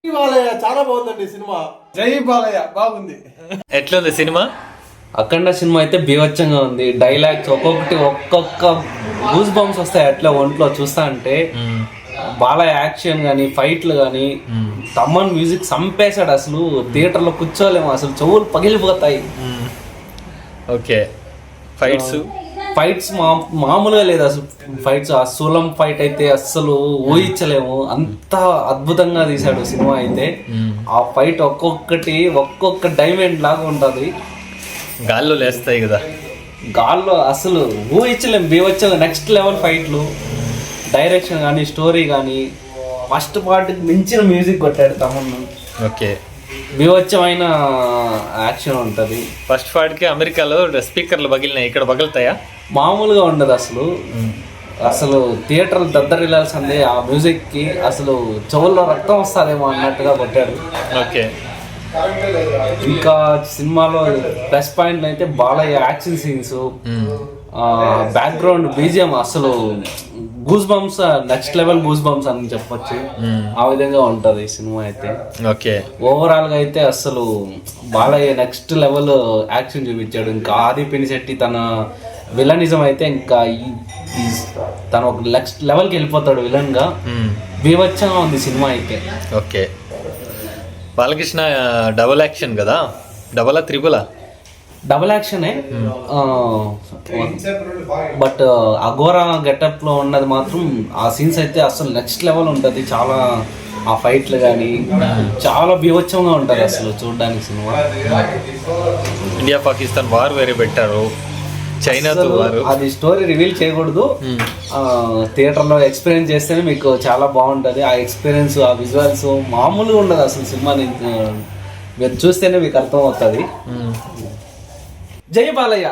బాలయ్య చాలా బాగుందండి సినిమా. జై బాలయ్య బాగుంది. ఎట్లుంది సినిమా? అఖండ సినిమా అయితే బీభత్సంగా ఉంది. డైలాగ్స్ ఒక్కొక్క గూస్ బంప్స్ వస్తాయి అట్లా ఒంట్లో చూస్తా అంటే. బాలయ్య యాక్షన్ కానీ ఫైట్లు కానీ తమ్మన్ మ్యూజిక్ చంపేశాడు. అసలు థియేటర్లో కూర్చోలేము, అసలు చెవులు పగిలిపోతాయి. ఓకే. ఫైట్స్ మామూలుగా లేదు అసలు. ఫైట్స్ ఆ సూలం ఫైట్ అయితే అస్సలు ఊహించలేము, అంత అద్భుతంగా తీశాడు సినిమా అయితే. ఆ ఫైట్ ఒక్కొక్క డైమండ్ లాగా ఉంటుంది. గాల్లో లేస్తాయి కదా, గాల్లో అసలు ఊహించలేము. బీవచ్చంగా నెక్స్ట్ లెవెల్ ఫైట్లు, డైరెక్షన్ కానీ స్టోరీ కానీ ఫస్ట్ పార్ట్కి మించిన మ్యూజిక్ కొట్టాడు తమను. ఓకే. బీవచ్చమైన యాక్షన్ ఉంటుంది. ఫస్ట్ పార్ట్కి అమెరికాలో స్పీకర్లు పగిలినాయి, ఇక్కడ పగులుతాయా? మామూలుగా ఉండదు అసలు థియేటర్ దద్దరిల్లాల్సిందే ఆ మ్యూజిక్కి. అసలు చెవుల్లో రక్తం వస్తుందేమో అన్నట్టుగా కొట్టాడు. ఓకే. ఇంకా సినిమాలో ప్లస్ పాయింట్లు అయితే Balayya action scenes, background BGM అసలు goose bumps, next level goose bumps అని చెప్పొచ్చు. ఆ విధంగా ఉంటది సినిమా అయితే. ఓకే. ఓవరాల్ గా అయితే అసలు బాలయ్య నెక్స్ట్ లెవెల్ యాక్షన్ చూపించాడు. ఇంకా ఆది పినిశెట్టి తన విలనిజం అయితే ఇంకా తను ఒక నెక్స్ట్ లెవెల్కి వెళ్ళిపోతాడు విలన్ గా. బీభత్సంగా ఉంది సినిమా అయితే. ఓకే. బాలకృష్ణ డబుల్ యాక్షన్ కదా, డబులా త్రిబులా? డబుల్ యాక్షనే. బట్ అఘోరా గెటప్ లో ఉన్నది మాత్రం ఆ సీన్స్ అయితే అసలు నెక్స్ట్ లెవెల్ ఉంటుంది. చాలా ఆ ఫైట్లు కానీ చాలా బీభత్సంగా ఉంటుంది అసలు చూడడానికి సినిమా. ఇండియా పాకిస్తాన్ వార్ వేరే పెట్టారు, చైనాతో వారు. అది స్టోరీ రివీల్ చేయకూడదు. థియేటర్లో ఎక్స్పీరియన్స్ చేస్తేనే మీకు చాలా బాగుంటుంది. ఆ ఎక్స్పీరియన్స్, ఆ విజువల్స్ మామూలుగా ఉండదు అసలు. సినిమాని మీరు చూస్తేనే మీకు అర్థం అవుతుంది. జై బాలయ్య.